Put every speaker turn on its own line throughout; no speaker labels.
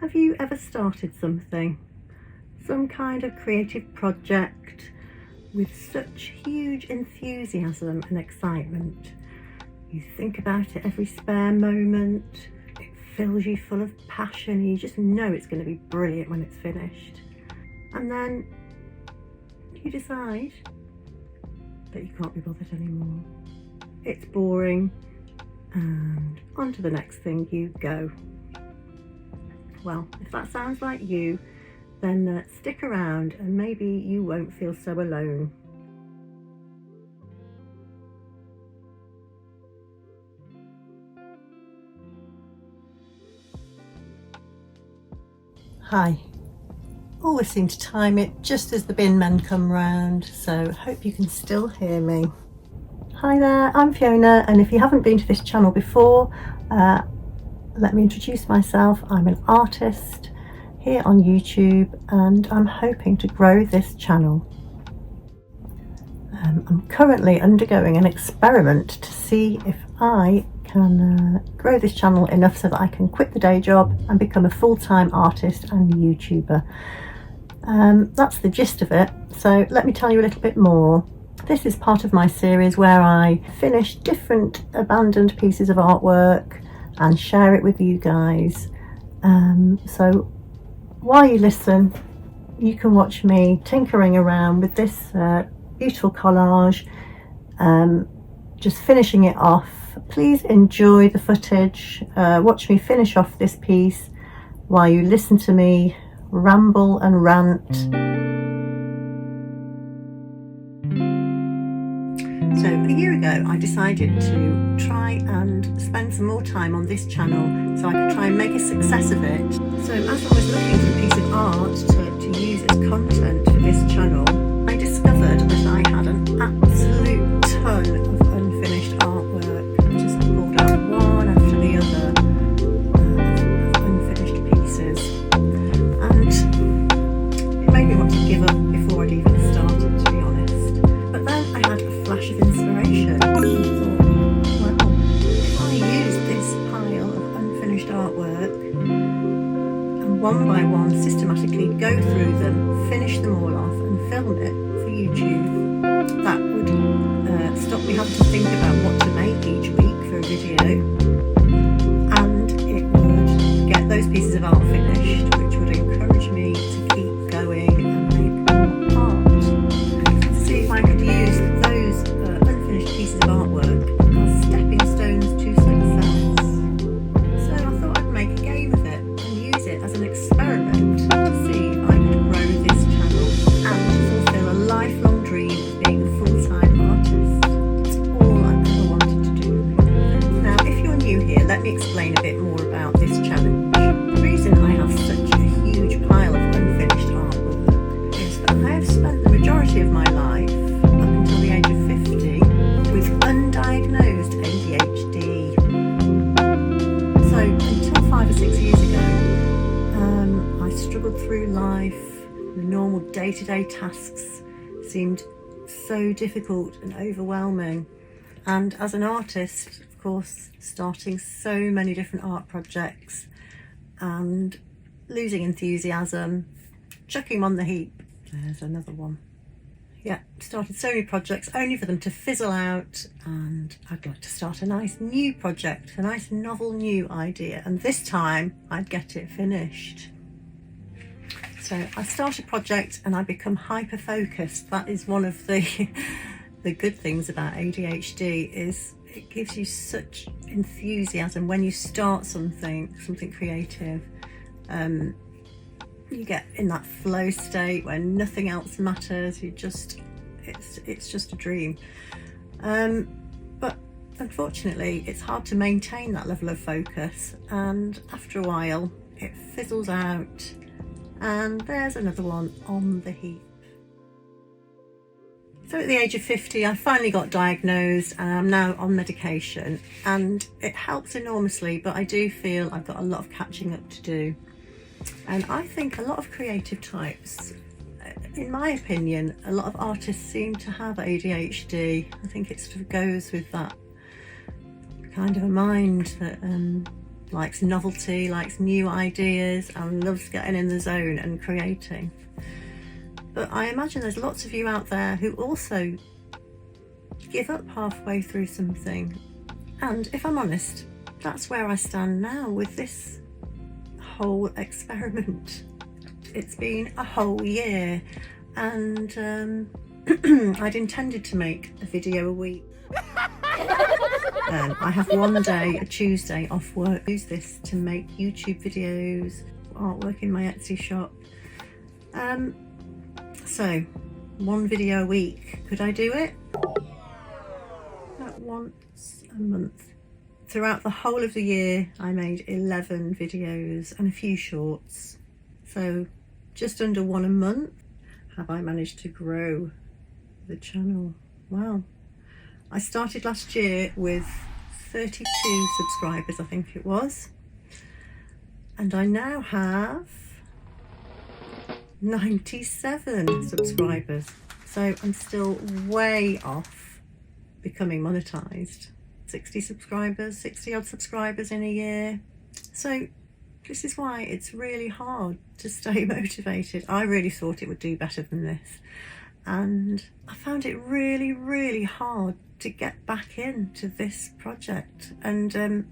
Have you ever started something, some kind of creative project with such huge enthusiasm and excitement? You think about it every spare moment, it fills you full of passion, and you just know it's going to be brilliant when it's finished. And then you decide that you can't be bothered anymore. It's boring, and on to the next thing you go. Well, if that sounds like you, then stick around and maybe you won't feel so alone. Hi. Always seem to time it just as the bin men come round, so hope you can still hear me. Hi there, I'm Fiona, and if you haven't been to this channel before, let me introduce myself. I'm an artist here on YouTube and I'm hoping to grow this channel. I'm currently undergoing an experiment to see if I can grow this channel enough so that I can quit the day job and become a full-time artist and YouTuber. That's the gist of it, so let me tell you a little bit more. This is part of my series where I finish different abandoned pieces of artwork and share it with you guys. So while you listen, you can watch me tinkering around with this beautiful collage, just finishing it off. Please enjoy the footage, watch me finish off this piece while you listen to me ramble and rant. So a year ago I decided to try and spend some more time on this channel so I could try and make a success of it. So as I was looking for a piece of art to use as content for this channel, I discovered that I had an absolute ton of unfinished artwork. I just pulled out one after the other of unfinished pieces, and it made me want to give up before I'd even started, to be honest. But then I had a flash of inspiration and thought, well, if I use this pile of unfinished artwork and one by one systematically go through them, finish them all off and film it for YouTube, that would stop me having to think about what to make each week for a video, and it would get those pieces of art finished, which would encourage me to keep going and make more art. See if I could use those unfinished pieces of artwork as stepping stones to success. So I thought I'd make a game of it and use it as an experiment to see if I could grow this channel and fulfill a lifelong dream of being a full-time artist. It's all I've ever wanted to do. Now, if you're new here, let me explain a bit more about this challenge. The reason I have such a huge pile of unfinished artwork is that I have spent the majority of my life, up until the age of 50, with undiagnosed ADHD. So until 5 or 6 years ago, I struggled through life. The normal day-to-day tasks seemed so difficult and overwhelming. And as an artist, of course, starting so many different art projects and losing enthusiasm, chucking them on the heap. There's another one. Yeah, started so many projects only for them to fizzle out, and I'd like to start a nice new project, a nice novel new idea, and this time I'd get it finished. So I start a project and I become hyper focused. That is one of the good things about ADHD, is it gives you such enthusiasm when you start something creative. You get in that flow state where nothing else matters. It's just a dream. But unfortunately, it's hard to maintain that level of focus, and after a while, it fizzles out. And there's another one on the heap. So at the age of 50, I finally got diagnosed and I'm now on medication, and it helps enormously, but I do feel I've got a lot of catching up to do. And I think a lot of creative types, in my opinion, a lot of artists seem to have ADHD. I think it sort of goes with that kind of a mind that likes novelty, likes new ideas, and loves getting in the zone and creating. But I imagine there's lots of you out there who also give up halfway through something. And if I'm honest, that's where I stand now with this whole experiment. It's been a whole year, and I'd intended to make a video a week. I have one day, a Tuesday, off work. Use this to make YouTube videos, artwork in my Etsy shop. So, one video a week. Could I do it? About once a month. Throughout the whole of the year, I made 11 videos and a few shorts. So, just under one a month. Have I managed to grow the channel? Wow. I started last year with 32 subscribers, I think it was. And I now have 97 subscribers. So I'm still way off becoming monetized. 60 subscribers, 60 odd subscribers in a year. So this is why it's really hard to stay motivated. I really thought it would do better than this. And I found it really, really hard to get back into this project. And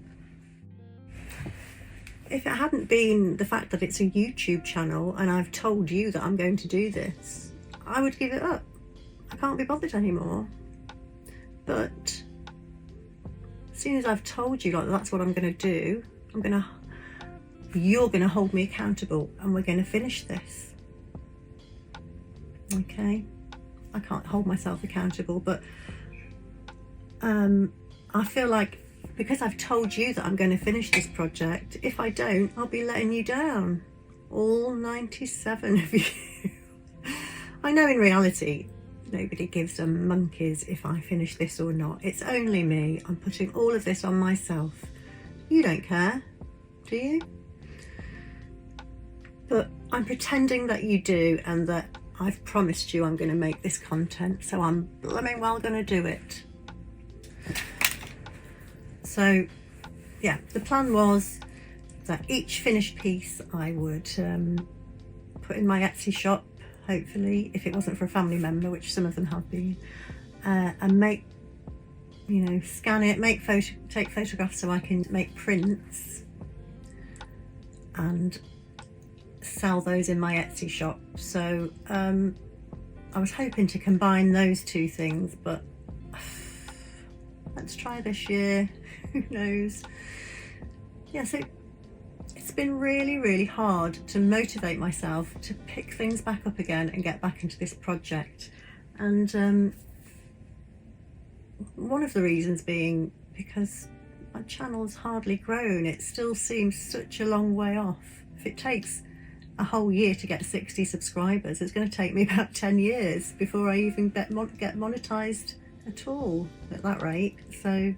if it hadn't been the fact that it's a YouTube channel and I've told you that I'm going to do this, I would give it up. I can't be bothered anymore. But as soon as I've told you, like, that's what I'm going to do, you're going to hold me accountable and we're going to finish this. Okay? I can't hold myself accountable, but I feel like because I've told you that I'm going to finish this project, if I don't, I'll be letting you down. All 97 of you. I know in reality, nobody gives a monkeys if I finish this or not. It's only me. I'm putting all of this on myself. You don't care, do you? But I'm pretending that you do, and that I've promised you I'm going to make this content, so I'm blooming well going to do it. So yeah, the plan was that each finished piece I would put in my Etsy shop, hopefully, if it wasn't for a family member, which some of them have been, and make, you know, scan it, take photographs so I can make prints and sell those in my Etsy shop. So I was hoping to combine those two things, but let's try this year. Who knows? Yeah, so it's been really, really hard to motivate myself to pick things back up again and get back into this project. And one of the reasons being because my channel's hardly grown. It still seems such a long way off. If it takes a whole year to get 60 subscribers, it's going to take me about 10 years before I even get monetized at all at that rate. So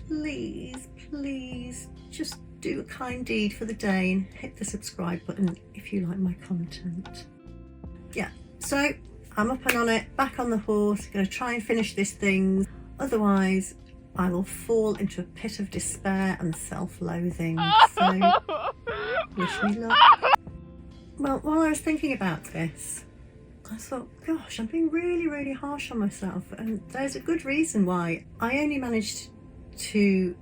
please just do a kind deed for the day and hit the subscribe button if you like my content. Yeah, so I'm up and on it, back on the horse, going to try and finish this thing. Otherwise I will fall into a pit of despair and self-loathing. So wish me luck. Well, while I was thinking about this, I thought, gosh, I'm being really, really harsh on myself, and there's a good reason why. I only managed to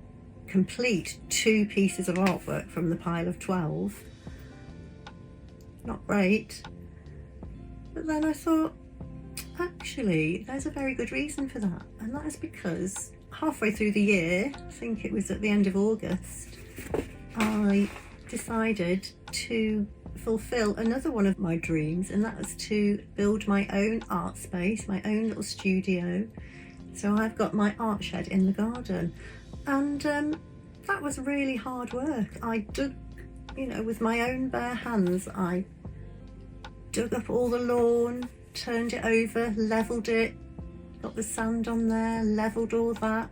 complete 2 pieces of artwork from the pile of 12. Not great. But then I thought, actually, there's a very good reason for that, and that is because halfway through the year, I think it was at the end of August, I decided to fulfill another one of my dreams, and that was to build my own art space, my own little studio. So I've got my art shed in the garden, and that was really hard work. I dug, you know, with my own bare hands, I dug up all the lawn, turned it over, levelled it, got the sand on there, levelled all that.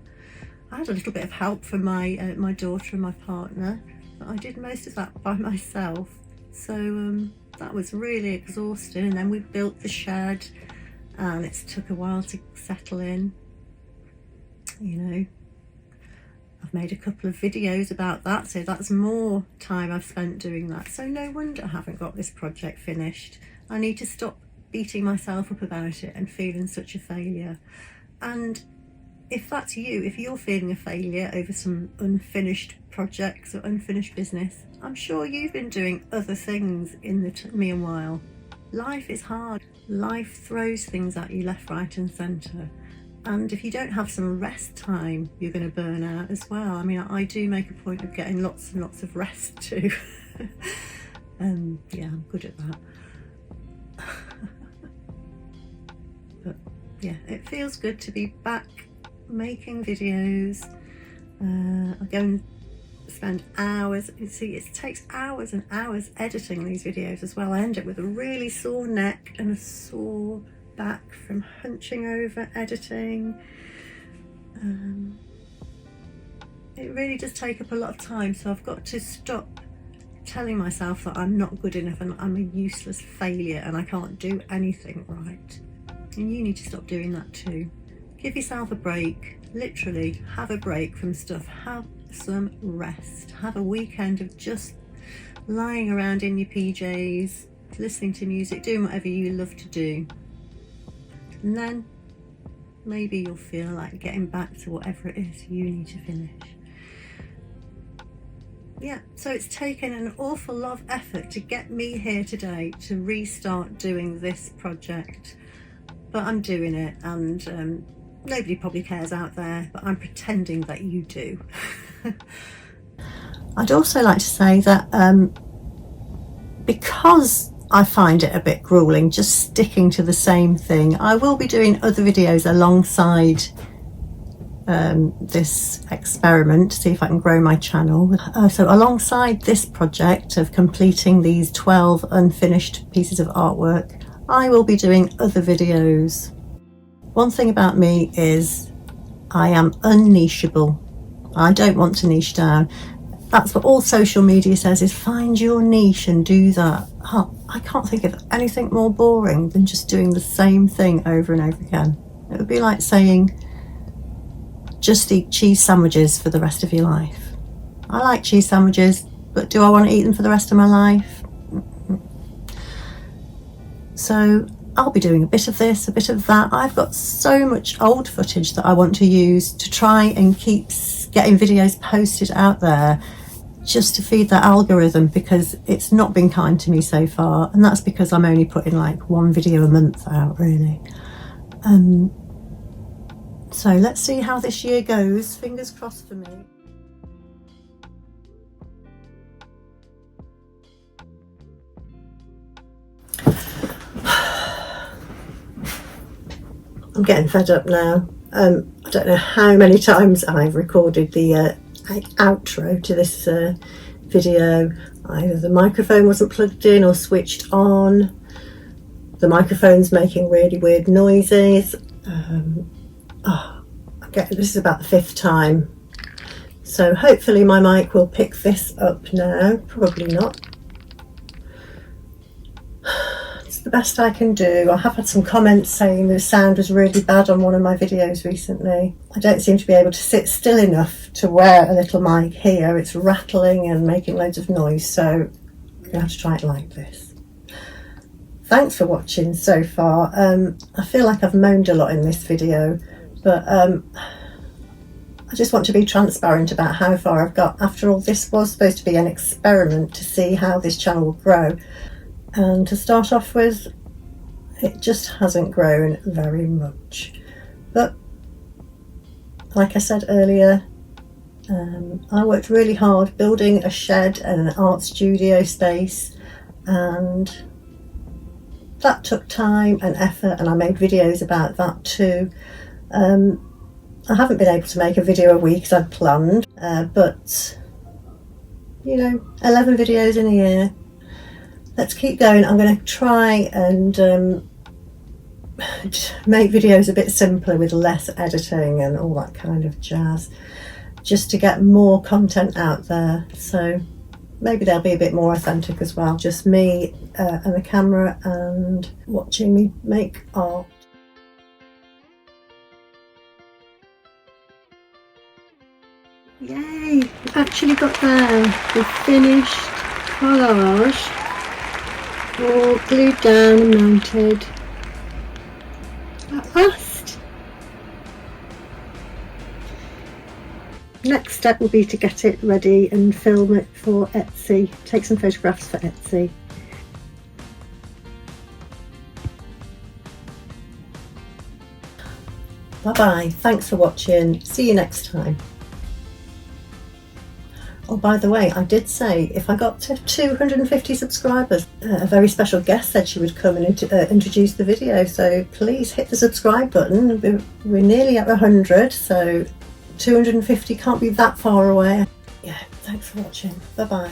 I had a little bit of help from my my daughter and my partner, but I did most of that by myself. So that was really exhausting. And then we built the shed, and it took a while to settle in. You know, I've made a couple of videos about that, so that's more time I've spent doing that. So no wonder I haven't got this project finished. I need to stop beating myself up about it and feeling such a failure. And if that's you, if you're feeling a failure over some unfinished projects or unfinished business, I'm sure you've been doing other things in the meanwhile. Life is hard. Life throws things at you left, right and centre. And if you don't have some rest time, you're going to burn out as well. I mean, I do make a point of getting lots and lots of rest too. Yeah, I'm good at that. But yeah, it feels good to be back making videos. I go and spend hours. You see, it takes hours and hours editing these videos as well. I end up with a really sore neck and a sore back from hunching over editing. It really does take up a lot of time, so I've got to stop telling myself that I'm not good enough and I'm a useless failure and I can't do anything right. And you need to stop doing that too. Give yourself a break, literally have a break from stuff, have some rest, have a weekend of just lying around in your PJs, listening to music, doing whatever you love to do. And then maybe you'll feel like getting back to whatever it is you need to finish. Yeah, so it's taken an awful lot of effort to get me here today to restart doing this project, but I'm doing it, and nobody probably cares out there, but I'm pretending that you do. I'd also like to say that because I find it a bit grueling just sticking to the same thing, I will be doing other videos alongside this experiment to see if I can grow my channel. So alongside this project of completing these 12 unfinished pieces of artwork, I will be doing other videos. One thing about me is I am unnicheable. I don't want to niche down. That's what all social media says, is find your niche and do that. I can't think of anything more boring than just doing the same thing over and over again. It would be like saying, just eat cheese sandwiches for the rest of your life. I like cheese sandwiches, but do I want to eat them for the rest of my life? So I'll be doing a bit of this, a bit of that. I've got so much old footage that I want to use to try and keep getting videos posted out there, just to feed that algorithm, because it's not been kind to me so far, and that's because I'm only putting like one video a month out, really. So let's see how this year goes. Fingers crossed for me. I'm getting fed up now. I don't know how many times I've recorded the outro to this video. Either the microphone wasn't plugged in or switched on. The microphone's making really weird noises. This is about the 5th time. So hopefully my mic will pick this up now. Probably not. It's the best I can do. I have had some comments saying the sound was really bad on one of my videos recently. I don't seem to be able to sit still enough to wear a little mic here. It's rattling and making loads of noise, so I'm going to have to try it like this. Thanks for watching so far. I feel like I've moaned a lot in this video, but I just want to be transparent about how far I've got. After all, this was supposed to be an experiment to see how this channel will grow. And to start off with, it just hasn't grown very much. But like I said earlier, I worked really hard building a shed and an art studio space, and that took time and effort, and I made videos about that too. I haven't been able to make a video a week as I'd planned, but you know, 11 videos in a year. Let's keep going. I'm going to try and make videos a bit simpler with less editing and all that kind of jazz, just to get more content out there. So maybe they'll be a bit more authentic as well, just me and a camera and watching me make art. Yay, we actually got there. The finished collage, all glued down and mounted. At last. Next step will be to get it ready and film it for Etsy. Take some photographs for Etsy. Bye bye, thanks for watching, see you next time. Oh, by the way, I did say if I got to 250 subscribers, a very special guest said she would come and introduce the video, so please hit the subscribe button. We're nearly at 100, so 250 can't be that far away. Yeah, thanks for watching, bye bye.